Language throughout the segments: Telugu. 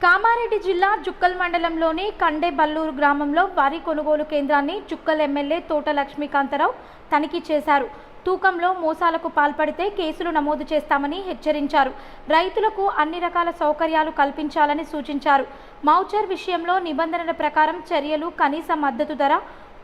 కామారెడ్డి జిల్లా జుక్కల్ మండలంలోని కండేబల్లూరు గ్రామంలో వరి కొనుగోలు కేంద్రాన్ని జుక్కల్ ఎమ్మెల్యే తోట లక్ష్మీకాంతరావు తనిఖీ చేశారు. తూకంలో మోసాలకు పాల్పడితే కేసులు నమోదు చేస్తామని హెచ్చరించారు. రైతులకు అన్ని రకాల సౌకర్యాలు కల్పించాలని సూచించారు. మౌచర్ విషయంలో నిబంధనల ప్రకారం చర్యలు, కనీస మద్దతు ధర,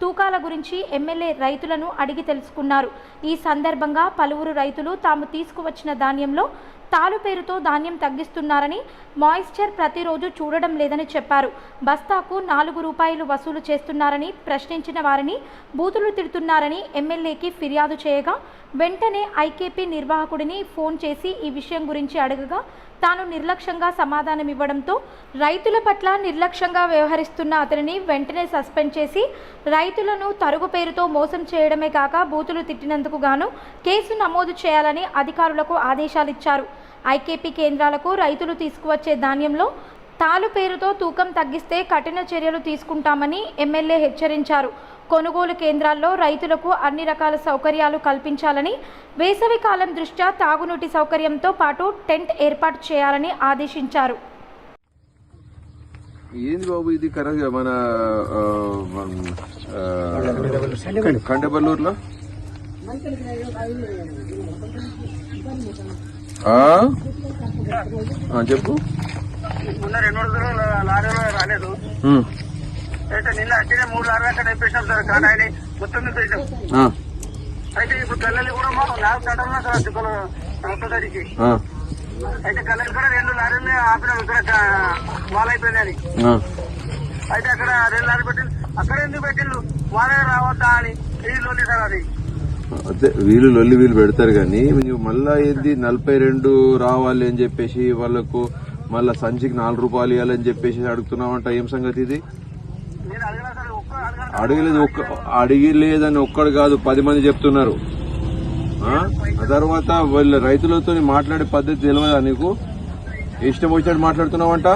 తూకాల గురించి ఎమ్మెల్యే రైతులను అడిగి తెలుసుకున్నారు. ఈ సందర్భంగా పలువురు రైతులు తాము తీసుకువచ్చిన ధాన్యంలో తాలు పేరుతో ధాన్యం తగ్గిస్తున్నారని, మాయిశ్చర్ ప్రతిరోజు చూడడం లేదని చెప్పారు. బస్తాకు 4 రూపాయలు వసూలు చేస్తున్నారని, ప్రశ్నించిన వారిని బూతులు తిడుతున్నారని ఎమ్మెల్యేకి ఫిర్యాదు చేయగా వెంటనే ఐకేపీ నిర్వాహకుడిని ఫోన్ చేసి ఈ విషయం గురించి అడగగా తాను నిర్లక్ష్యంగా సమాధానమివ్వడంతో రైతుల పట్ల నిర్లక్ష్యంగా వ్యవహరిస్తున్న అతనిని వెంటనే సస్పెండ్ చేసి రైతులను తరుగు పేరుతో మోసం చేయడమే కాక బూతులు తిట్టినందుకు గాను కేసు నమోదు చేయాలని అధికారులకు ఆదేశాలిచ్చారు. ఐకేపీ కేంద్రాలకు రైతులు తీసుకువచ్చే ధాన్యంలో తాలు పేరుతో తూకం తగ్గిస్తే కఠిన చర్యలు తీసుకుంటామని ఎమ్మెల్యే హెచ్చరించారు. కొనుగోలు కేంద్రాల్లో రైతులకు అన్ని రకాల సౌకర్యాలు కల్పించాలని, వేసవి కాలం దృష్ట్యా తాగునీటి సౌకర్యంతో పాటు టెంట్ ఏర్పాటు చేయాలని ఆదేశించారు. ఏంది బాబు ఇది కరెక్ట్గా మన కండబల్లూరులో చెప్పు. మొన్న 2 రోజులు లారీలో రాలేదు. అయితే నిన్న వచ్చిన 3 లారీలు అక్కడ అయిపోయినాం సార్. కానీ ఆయన మొత్తం నింపేసాం. అయితే ఇప్పుడు కళ్ళని కూడా మాకు 4 గంటలు సార్ ఒక్కసారికి. అయితే కళ్ళని కూడా 2 లారీలు ఆపినాం ఇక్కడ మాల్ అయిపోయిందని. అయితే అక్కడ 2 లారీలు పెట్టిండు. అక్కడ ఎందుకు పెట్టిండు వాళ్ళే రావద్దా అని వీళ్ళు సార్. అది అదే వీళ్ళు లొల్లి వీళ్ళు పెడతారు కానీ నువ్వు మళ్ళా ఏంది 42 రావాలి అని చెప్పేసి వాళ్ళకు మళ్ళా సంచికి 4 రూపాయలు ఇవ్వాలని చెప్పేసి అడుగుతున్నావంట. ఏం సంగతి ఇది? అడిగలేదని ఒక్కడు కాదు 10 మంది చెప్తున్నారు. ఆ తర్వాత వాళ్ళ రైతులతో మాట్లాడే పద్ధతి తెలియదా నీకు? ఇష్టం వచ్చినట్టు మాట్లాడుతున్నావంట.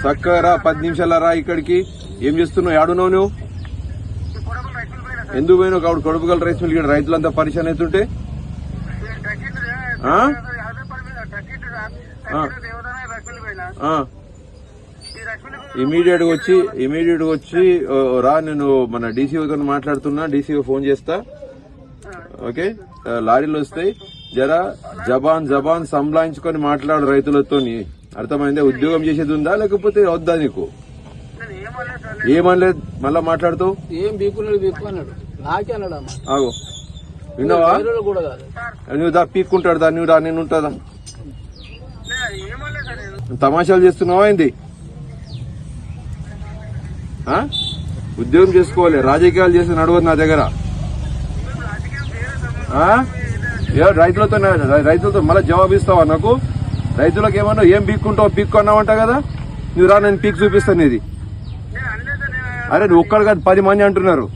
చక్కగా రా, 10 నిమిషాల రా ఇక్కడికి. ఏం చేస్తున్నావు? ఏడున్నావు నువ్వు? ఎందుకు పోయినావు? కాబట్టి కొడుపుగల రైస్ మిల్ ఇక్కడ రైతులంతా పరిశాన్ అవుతుంటే ఇమీడియట్ గా వచ్చి రా. నేను మన డీసీఓతో మాట్లాడుతున్నా, డీసీఓ ఫోన్ చేస్తా. ఓకే, లారీలు వస్తాయి. జరా జబాన్ సంభాయించుకొని మాట్లాడు రైతులతో. అర్థమైందే? ఉద్యోగం చేసేది ఉందా లేకపోతే వద్దా నీకు? ఏమనలేదు, మళ్ళా మాట్లాడుతూ ఏం బీకున్నాడు బీక్కు అన్నాడు. నాకే అన్నాడు. ఆగో, విన్నావా? నువ్వు దా పీక్కుంటాడు దా. నువ్వు రా, నేను ఉంటుందా? తమాషాలు చేస్తున్నావా ఏంది? ఉద్యోగం చేసుకోవాలి, రాజకీయాలు చేసి నడవదు నా దగ్గర. రైతులతో మళ్ళీ జవాబు ఇస్తావా నాకు? రైతులకు ఏమన్నా ఏం పీక్కుంటావు? పీక్కు అన్నావంట కదా. నువ్వు రా, నేను పీక్ చూపిస్తాను ఇది. అరే నువ్వు ఒక్కడు కాదు 10 మంది అంటున్నారు.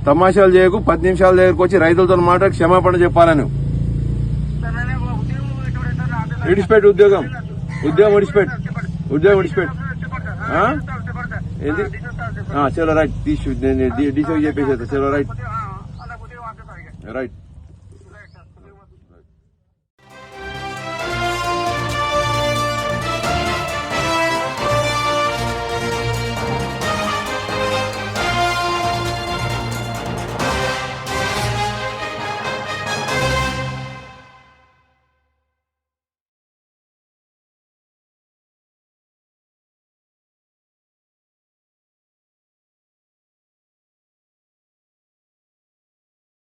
తమాషాలు చేయకు. 10 నిమిషాల దగ్గరకు వచ్చి రైతులతో మాట్లాడి క్షమాపణ చెప్పాలని. విడిచిపెట్టు ఉద్యోగం విడిచిపెట్టు. ఏంది? చలో రైట్. డీసీ చెప్పేసి చలో రైట్.